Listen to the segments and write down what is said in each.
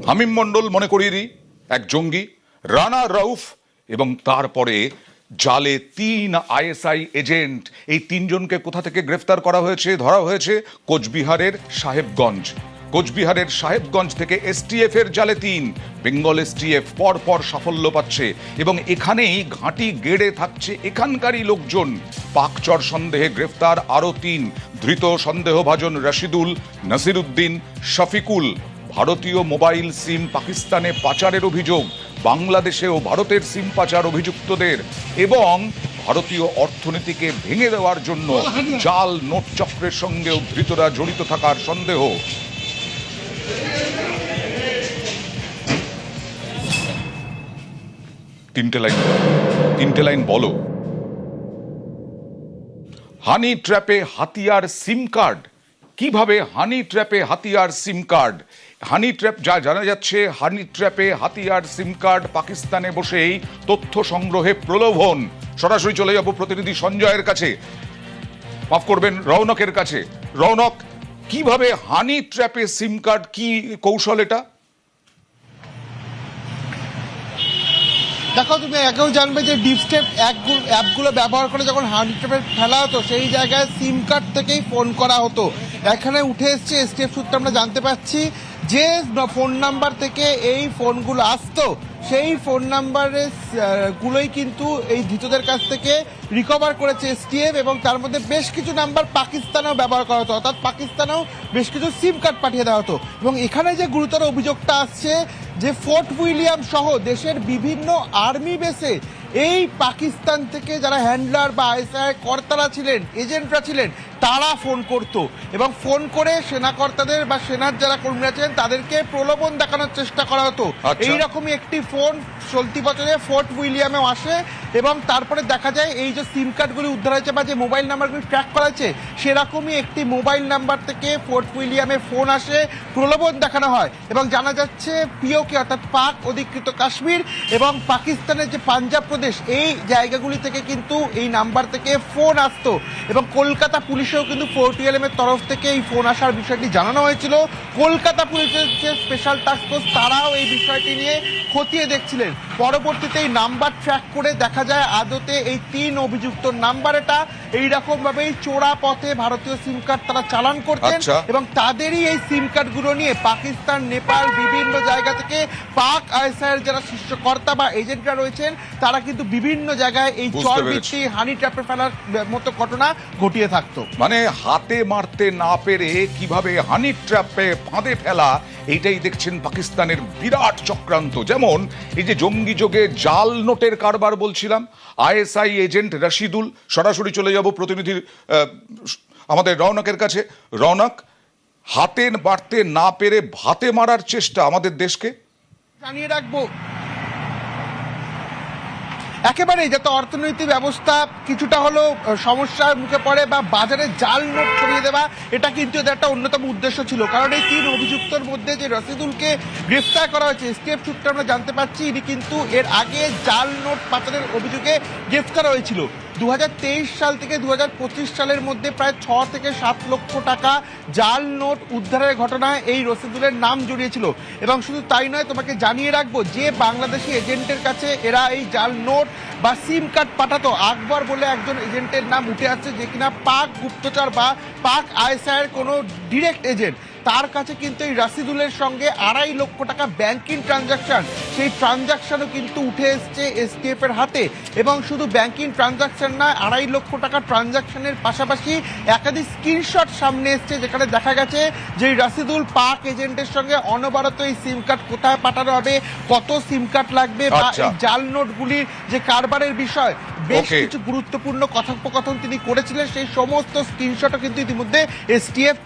হামিম মন্ডল মনে করিয়ে দিই এক জঙ্গি, রানা রউফ এবং তারপরে জালে ৩ আইএসআই এজেন্ট। এই ৩ জনকে কোথা থেকে গ্রেফতার করা হয়েছে, ধরা হয়েছে? কোচবিহারের সাহেবগঞ্জ থেকে এসটিএফ এর জালে ৩। বেঙ্গল এসটিএফ পর সাফল্য পাচ্ছে এবং এখানেই ঘাঁটি গেড়ে থাকছে এখানকারই লোকজন। পাকচর সন্দেহে গ্রেফতার আরও ৩ ধৃত সন্দেহভাজন রশিদুল, নাসিরউদ্দিন, শফিকুল। ভারতীয় মোবাইল সিম পাকিস্তানে পাচারের অভিযোগ, বাংলাদেশে ও ভারতের সিম পাচার অভিযুক্তদের এবং ভারতীয় অর্থনীতিকে ভেঙে দেওয়ার জন্য জাল নোট চক্রের সঙ্গেও ধৃতরা জড়িত থাকার সন্দেহ। তিনটে লাইন বলো। হানি ট্র্যাপে হাতিয়ার সিম কার্ড। কিভাবে হানি ট্র্যাপে হাতিয়ার সিম কার্ড? হানি ট্র্যাপ, যা জানা যাচ্ছে, হানি ট্র্যাপে হাতিয়ার সিম কার্ড পাকিস্তানে বসেই তথ্য সংগ্রহে প্রলোভন। সরাসরি চলে যাব প্রতিনিধি সঞ্জয়ের কাছে, মাফ করবেন, রৌনকের কাছে। রৌনক, কিভাবে হানি ট্র্যাপে সিম কার্ড, কি কৌশল এটা? দেখো, তুমি আগেও জানবে যে ডিপ স্টেপ অ্যাপগুলো ব্যবহার করে যখন হানি ট্র্যাপে ফেলা হতো সেই জায়গায় সিম কার্ড থেকেই ফোন করা হতো। এখানে উঠে এসছে এসটিএফ সূত্রে আমরা জানতে পারছি যে ফোন নাম্বার থেকে এই ফোনগুলো আসতো সেই ফোন নাম্বারের গুলোই কিন্তু এই ধৃতদের কাছ থেকে রিকভার করেছে এসটিএফ এবং তার মধ্যে বেশ কিছু নাম্বার পাকিস্তানেও ব্যবহার করা হতো, অর্থাৎ পাকিস্তানেও বেশ কিছু সিম কার্ড পাঠিয়ে দেওয়া হতো। এবং এখানে যে গুরুতর অভিযোগটা আসছে যে ফোর্ট উইলিয়াম সহ দেশের বিভিন্ন আর্মি বেসে এই পাকিস্তান থেকে যারা হ্যান্ডলার বা আইএসআই কর্তারা ছিলেন, এজেন্টরা ছিলেন, তারা ফোন করতো এবং ফোন করে সেনাকর্তাদের বা সেনার যারা কর্মীরা ছিলেন তাদেরকে প্রলোভন দেখানোর চেষ্টা করা হতো। এইরকমই একটি ফোন চলতি বছরে ফোর্ট উইলিয়ামেও আসে এবং তারপরে দেখা যায় এই যে সিম কার্ডগুলি উদ্ধার হয়েছে বা যে মোবাইল নাম্বারগুলি ট্র্যাক করা হয়েছে সেরকমই একটি মোবাইল নাম্বার থেকে ফোর্ট উইলিয়ামে ফোন আসে, প্রলোভন দেখানো হয় এবং জানা যাচ্ছে পিওকে অর্থাৎ পাক অধিকৃত কাশ্মীর এবং পাকিস্তানের যে পাঞ্জাব প্রদেশ, এই জায়গাগুলি থেকে কিন্তু এই নাম্বার থেকে ফোন আসতো এবং কলকাতা পুলিশেও কিন্তু ফোর্ট উইলিয়ামের তরফ থেকে এই ফোন আসার বিষয়টি জানানো হয়েছিল। কলকাতা পুলিশের যে স্পেশাল টাস্ক ফোর্স তারাও এই বিষয়টি নিয়ে খতিয়ে দেখছিলেন। পরবর্তীতে এই নাম্বার ট্র্যাক করে দেখা যায় আদতে এই ৩ অভিযুক্ত নাম্বার এটা এইরকম ভাবেই চোরা পথে ভারতীয় সিম কার্ড তারা চালান করতেন এবং তাদেরই এই সিম কার্ডগুলো নিয়ে পাকিস্তান, নেপাল, বিভিন্ন জায়গা থেকে পাক আইএসআইয়ের যারা শীর্ষকর্তা বা এজেন্টরা রয়েছেন তারা কিন্তু বিভিন্ন জায়গায় এই চরবৃত্তি হানি ট্র্যাপে ফেলার মতো ঘটনা ঘটিয়ে থাকতো। মানে হাতে মারতে না পেরে কিভাবে হানি ট্র্যাপে ফাঁদে ফেলা, এইটাই দেখছেন পাকিস্তানের বিরাট চক্রান্ত। যেমন এই যে জঙ্গি যোগে জাল নোটের কারবার বলছিলাম, আইএসআই এজেন্ট রশিদুল। সরাসরি চলে যাব প্রতিনিধি আমাদের রৌনকের কাছে। রৌনক, হাতে মারতে না পেরে ভাতে মারার চেষ্টা আমাদের দেশকে। জানিয়ে রাখবো একেবারেই যাতে অর্থনৈতিক ব্যবস্থা কিছুটা হলো সমস্যার মুখে পড়ে বা বাজারে জাল নোট ছড়িয়ে দেওয়া, এটা কিন্তু এদের একটা অন্যতম উদ্দেশ্য ছিল। কারণ এই 3 অভিযুক্তর মধ্যে যে রশিদুলকে গ্রেফতার করা হয়েছে এসটিএফ সূত্রে আমরা জানতে পারছি ইনি কিন্তু এর আগে জাল নোট পাচারের অভিযোগে গ্রেফতার হয়েছিল। 2023 সাল থেকে 2025 সালের মধ্যে প্রায় 6 থেকে 7 লক্ষ টাকা জাল নোট উদ্ধারের ঘটনায় এই রশিদুলের নাম জড়িয়েছিল। এবং শুধু তাই নয়, তোমাকে জানিয়ে রাখবো যে বাংলাদেশি এজেন্টের কাছে এরা এই জাল নোট বা সিম কার্ড পাঠাতো। আকবর বলে একজন এজেন্টের নাম উঠে আসছে যে কিনা পাক গুপ্তচর বা পাক আইএসআইয়ের কোনো ডিরেক্ট এজেন্ট। তার কাছে কিন্তু এই রশিদুলের সঙ্গে 2.5 লক্ষ টাকা ব্যাংকিং ট্রানজাকশন, সেই ট্রানজাকশনও কিন্তু উঠে এসছে এসটিএফ এর হাতে। এবং শুধু ব্যাংকিং ট্রানজাকশন না, 2.5 লক্ষ টাকা ট্রানজাকশনের পাশাপাশি একাধিক স্ক্রিনশট সামনে এসছে যেখানে দেখা গেছে যে রশিদুল পাক এজেন্টের সঙ্গে অনবরত এই সিম কার্ড কোথায় পাঠানো হবে, কত সিম কার্ড লাগবে বা এই জাল নোটগুলির যে কারবারের বিষয় বেশ কিছু গুরুত্বপূর্ণ কথোপকথন তিনি করেছিলেন, সেই সমস্ত স্ক্রিনশটও কিন্তু ইতিমধ্যে এসটিএফ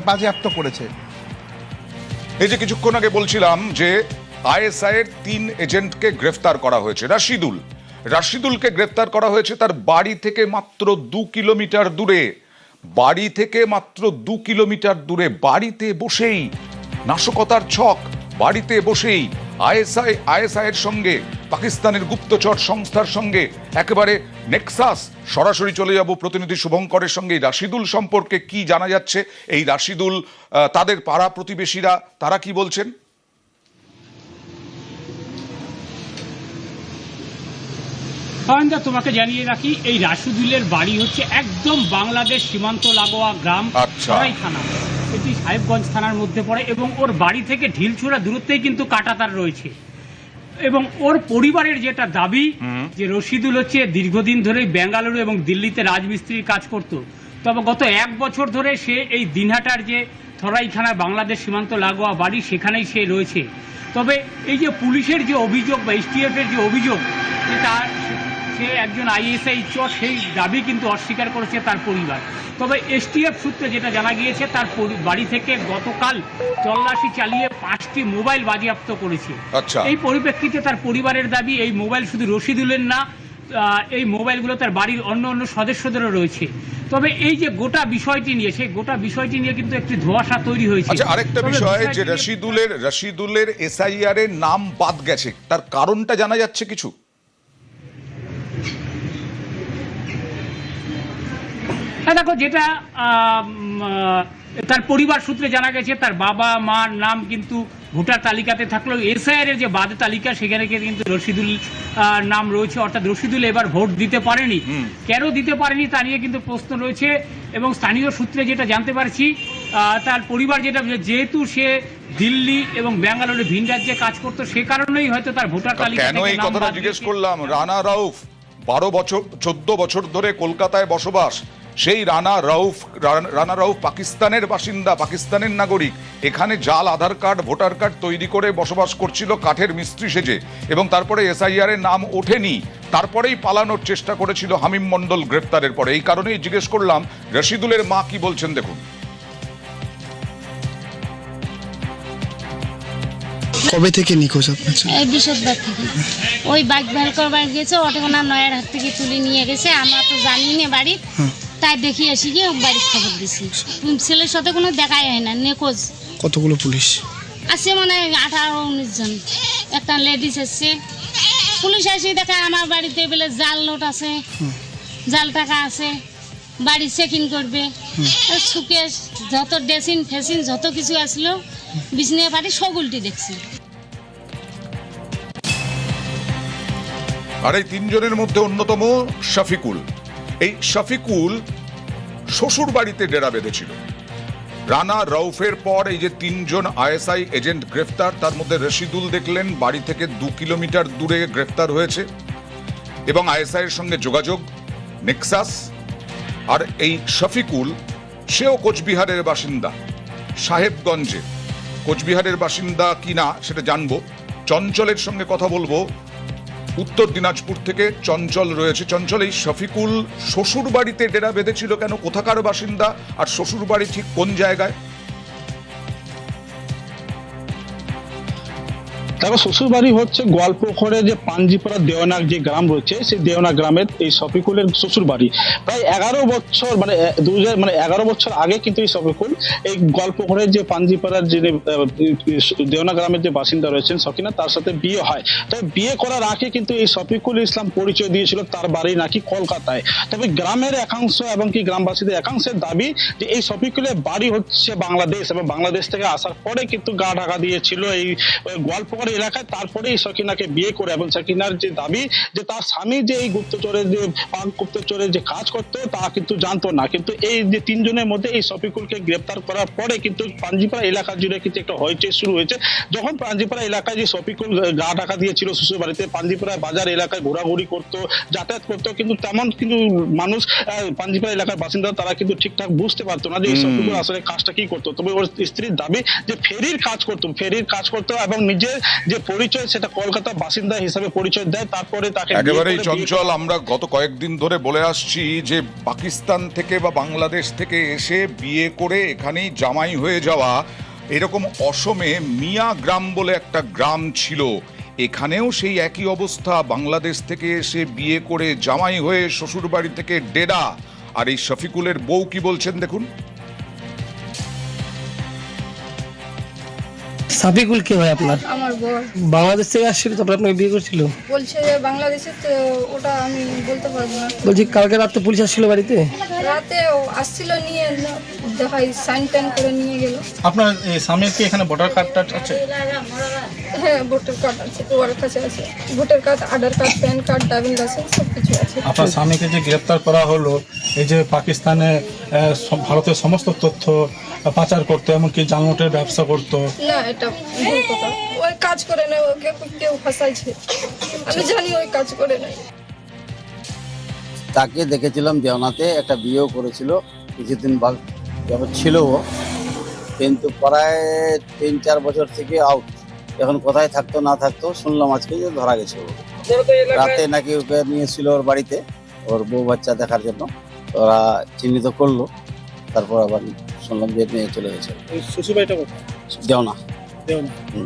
বাজেয়াপ্ত করেছে। এই যে কিছুক্ষণ আগে বলছিলাম যে আইএসআই এর 3 এজেন্টকে গ্রেফতার করা হয়েছে। রশিদুলকে গ্রেফতার করা হয়েছে তার বাড়ি থেকে মাত্র 2 কিলোমিটার দূরে। বাড়িতে বসেই নাশকতার ছক, বাড়িতে বসেই আইএসআই এর সঙ্গে পাকিস্তানের গুপ্তচর সংস্থার সঙ্গে একেবারে নেক্সাস। সরাসরি চলে যাব প্রতিনিধি শুভঙ্করের সঙ্গে। রশিদুল সম্পর্কে কি জানা যাচ্ছে? এই রশিদুল, তাদের পাড়া প্রতিবেশীরা তারা কি বলছেন? সয়নদা, তোমাকে জানিয়ে রাখি, এই রাশিদুলের বাড়ি হচ্ছে একদম বাংলাদেশ সীমান্ত লাগোয়া গ্রাম সরাই থানা, এটি সাহেবগঞ্জ থানার মধ্যে পড়ে এবং ওর বাড়ি থেকে ঢিলছোড়া দূরত্বেই কিন্তু কাঁটাতার রয়েছে। এবং ওর পরিবারের যেটা দাবি যে রশিদুল হচ্ছে দীর্ঘদিন ধরে বেঙ্গালুরু এবং দিল্লিতে রাজমিস্ত্রির কাজ করত, তবে গত 1 বছর ধরে সে এই দিনহাটার যে থরাইখানা বাংলাদেশ সীমান্ত লাগোয়া বাড়ি সেখানেই সে রয়েছে। তবে এই যে পুলিশের যে অভিযোগ বা STF এর যে অভিযোগ যে তার সে একজন ISI চোর, সেই দাবি কিন্তু অস্বীকার করেছে তার পরিবার। তবে STF সূত্রে যেটা জানা গিয়েছে তার বাড়ি থেকে গতকাল তল্লাশি চালিয়ে 5টি মোবাইল বাজেয়াপ্ত করেছে। এই পরিপ্রেক্ষিতে তার পরিবারের দাবি এই মোবাইল শুধু রশিদুলের না, এই মোবাইলগুলো তার বাড়ির অন্য অন্য সদস্যদেরও রয়েছে। তবে এই যে গোটা বিষয়টি নিয়ে, সেই গোটা বিষয়টি নিয়ে কিন্তু একটি ধোঁয়াশা তৈরি হয়েছে। আচ্ছা, আরেকটা বিষয় যে রশিদুলের SIR এর নাম বাদ গেছে, তার কারণটা জানা যাচ্ছে কিছু? দেখো, যেটা তার পরিবার সূত্রে জানা গেছে তার বাবা মার নাম কিন্তু ভোটার তালিকাতে থাকলেও SIR এর যে বাদ তালিকা সেখানে কিন্তু রশিদুল নাম রয়েছে, অর্থাৎ রশিদুল এবার ভোট দিতে পারেনি। কেন দিতে পারেনি তা নিয়ে কিন্তু প্রশ্ন রয়েছে। এবং স্থানীয় সূত্রে যেটা জানতে পারছি, তার পরিবার যেটা, যেহেতু সে দিল্লি এবং বেঙ্গালুরু ভিন রাজ্যে কাজ করতো, সে কারণেই হয়তো তার ভোটার তালিকা কেন এই কথাটা জিজ্ঞেস করলাম। রানা রাউফ 14 বছর ধরে কলকাতায় বসবাস, সেই রানা রাউফ পাকিস্তানের বাসিন্দা, পাকিস্তানের নাগরিক, এখানে জাল আধার কার্ড ভোটার কার্ড তৈরি করে বসবাস করছিল কাঠের মিস্ত্রি সেজে, এবং তারপরে SIR এর নাম ওঠেনি, তারপরেই পালানোর চেষ্টা করেছিল হামিম মন্ডল গ্রেফতারের পরে। এই কারণেই জিজ্ঞেস করলাম রশিদুলের মা কি বলছেন, দেখুন। কবে থেকে নিখোঁজ আপনার? এই বৃহস্পতিবার থেকে। ওই বাইক ভ্যাল করবার গেছে, অটোনা নয়ের হাত থেকে তুলে নিয়ে গেছে, আমরা তো জানি না বাড়ি, তাই দেখি এসে গিয়ে বাড়ির খবর দিছি। ছেলের সাথে কোনো দেখাই হয় না, নিখোঁজ। কতগুলো পুলিশ আছে? মানে 18-19 জন। একটা লেডিস এসছে, পুলিশ এসে দেখায় আমার বাড়িতে বলে জাল নোট আছে, জাল টাকা আছে, বাড়ি চেকিং করবে। সুকেশ যত ড্রেসিং ফেসিং যত কিছু আসলো, বিছনে বাড়ি সব উল্টি দেখছি। আর এই 3 জনের মধ্যে অন্যতম শফিকুল। এই শফিকুল শ্বশুর বাড়িতে ডেরা বেঁধেছিল। রানা রাউফের পর এই যে 3 জন ISI এজেন্ট গ্রেফতার, তার মধ্যে রশিদুল দেখলেন বাড়ি থেকে 2 কিলোমিটার দূরে গ্রেফতার হয়েছে এবং ISI এর সঙ্গে যোগাযোগ, নেক্সাস। আর এই শফিকুল, সেও কোচবিহারের বাসিন্দা, সাহেবগঞ্জে। কোচবিহারের বাসিন্দা কিনা সেটা জানবো। চঞ্চলের সঙ্গে কথা বলবো। উত্তর দিনাজপুর থেকে চঞ্চল রয়েছে। চঞ্চল, এই শফিকুল শ্বশুর বাড়িতে ডেরা বেঁধেছিল কেন? কোথাকার বাসিন্দা আর শ্বশুর বাড়ি ঠিক কোন জায়গায়? দেখো, শ্বশুর বাড়ি হচ্ছে গোয়ালপুকুরে যে পাঞ্জিপাড়া দেওয়ানাগ যে গ্রাম রয়েছে, সেই দেওয়ানা গ্রামের এই শফিকুলের শ্বশুর বাড়ি। প্রায় 11 বছর মানে 11 বছর আগে কিন্তু এই শফিকুল এই গোয়ালপুকুরের যে পাঞ্জিপাড়ার যে দেওয়ানা গ্রামের যে বাসিন্দা রয়েছেন সকিনা, তার সাথে বিয়ে হয়। তবে বিয়ে করার আগে কিন্তু এই শফিকুল ইসলাম পরিচয় দিয়েছিল তার বাড়ি নাকি কলকাতায়। তবে গ্রামের একাংশ এবং কি গ্রামবাসীদের একাংশের দাবি যে এই শফিকুলের বাড়ি হচ্ছে বাংলাদেশ, এবং বাংলাদেশ থেকে আসার পরে কিন্তু গা ঢাকা দিয়েছিল এই গোয়ালপুকুর এলাকায়, তারপরে এই সকিনাকে বিয়ে করে। এবং সকিনার যে দাবি যে তার স্বামী যে এই গুপ্তচরের যে গুপ্তচরের যে কাজ করতো তা কিন্তু জানতো না। কিন্তু এই যে 3 জনের মধ্যে এই শফিকুলকে গ্রেপ্তার করার পরে কিন্তু পাঞ্জিপাড়া এলাকা জুড়ে কিন্তু একটা হইচই শুরু হয়েছে। যখন পাঞ্জিপাড়া এলাকায় যে শফিকুল গা ঢাকা দিয়েছিল শ্বশুর বাড়িতে, পাঞ্জিপাড়া বাজার এলাকায় ঘোরাঘুরি করতো, যাতায়াত করতো, কিন্তু তেমন কিন্তু মানুষ পাঞ্জিপাড়া এলাকার বাসিন্দা তারা কিন্তু ঠিকঠাক বুঝতে পারতো না যে এই শফিকুল আসলে কাজটা কি করতো। তবে ওর স্ত্রীর দাবি যে ফেরির কাজ করতো এবং নিজের যে পরিচয় সেটা কলকাতা বাসিন্দা হিসেবে পরিচয় দেয়। তারপরে তাকে একেবারেই চঞ্চল, আমরা গত কয়েকদিন ধরে বলে আসছি যে পাকিস্তান থেকে বা বাংলাদেশ থেকে এসে বিয়ে করে এখানেই জামাই হয়ে যাওয়া, এরকম অসমে মিয়া গ্রাম বলে একটা গ্রাম ছিল, এখানেও সেই একই অবস্থা। বাংলাদেশ থেকে এসে বিয়ে করে জামাই হয়ে শ্বশুর বাড়ি থেকে ডেরা। আর এই শফিকুলের বউ কি বলছেন, দেখুন। সাফিকুল কে হয় আপনার? আমার বর বাংলাদেশ থেকে আসছিল, তারপর আপনাকে বিয়ে করছিল? বলছে যে বাংলাদেশে, তো ওটা আমি বলতে পারবো না। বলছি কালকে রাতে পুলিশ আসছিল বাড়িতে? রাতে আসছিল, নিয়ে দেখাই সাইন টাইন করে নিয়ে গেল। আপনার স্বামীর কি এখানে ভোটার কার্ড আছে? হ্যাঁ ভোটার কার্ড আছে, ওর কাছে আছে voter card, Aadhaar card, PAN card, driving licence সব কিছু আছে। আপনার স্বামীকে যে গ্রেপ্তার করা হলো, এই যে পাকিস্তানে ভারতের সমস্ত তথ্য পাচার করতো, এমনকি জালনোটের ব্যবসা করতো। না, এটা ভুল কথা। ওই কাজ করে না, ওকে কেউ ফাঁসাইছে। আমি জানি ওই কাজ করে নাই। তাকে দেখেছিলাম দেওনাতে, একটা বিয়েও করেছিল, কিছুদিন যাবত ছিল ও, কিন্তু প্রায় 3-4 বছর থেকে আউট। এখন কোথায় থাকতো না থাকতো শুনলাম আজকে যে ধরা গেছে ও। রাতে নাকি ওকে নিয়েছিল ওর বাড়িতে, ওর বউ বাচ্চা দেখার জন্য। ওরা চিহ্নিত করলো, তারপর আবার শুনলাম যে নিয়ে চলে গেছে। শ্বশুরবাড়িটা কোথায়? দেওনা।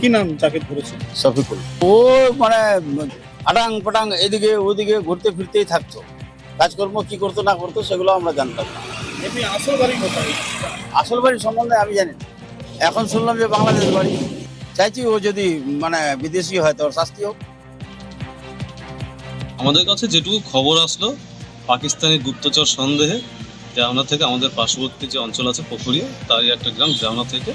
কি নাম যাকে ধরেছে? শফিকুল। ও মানে আটাং পাটাং এদিকে ওদিকে ঘুরতে ফিরতেই থাকতো। কাজকর্ম কি করতো না করতো সেগুলো আমরা জানতাম না। এমনি আসল বাড়ি কোথায়? আসল বাড়ির সম্বন্ধে আমি জানি না। এখন শুনলাম যে বাংলাদেশ বাড়ি। চাইছি ও যদি মানে বিদেশি হয় তো ওর শাস্তি হোক। আমাদের কাছে যেটুকু খবর আসলো, পাকিস্তানি গুপ্তচর সন্দেহে দেওনা থেকে, আমাদের পার্শ্ববর্তী যে অঞ্চল আছে পুকুরিয়া, তারই একটা গ্রাম দেওনা থেকে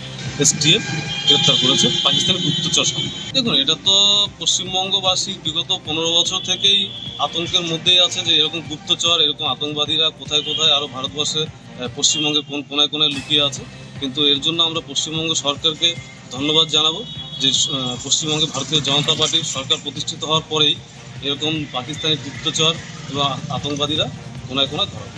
STF গ্রেপ্তার করেছে পাকিস্তানি গুপ্তচর সন্দেহে। দেখুন, এটা তো পশ্চিমবঙ্গবাসী বিগত 15 বছর থেকেই আতঙ্কের মধ্যেই আছে যে এরকম গুপ্তচর, এরকম আতঙ্কবাদীরা কোথায় কোথায় আরও ভারতবর্ষে পশ্চিমবঙ্গের কোন কোনায় কোনায় লুকিয়ে আছে। কিন্তু এর জন্য আমরা পশ্চিমবঙ্গ সরকারকে ধন্যবাদ জানাবো যে পশ্চিমবঙ্গে ভারতীয় জনতা পার্টির সরকার প্রতিষ্ঠিত হওয়ার পরেই এরকম পাকিস্তানি গুপ্তচর এবং আতঙ্কবাদীরা কোনায় কোনায় ধরা।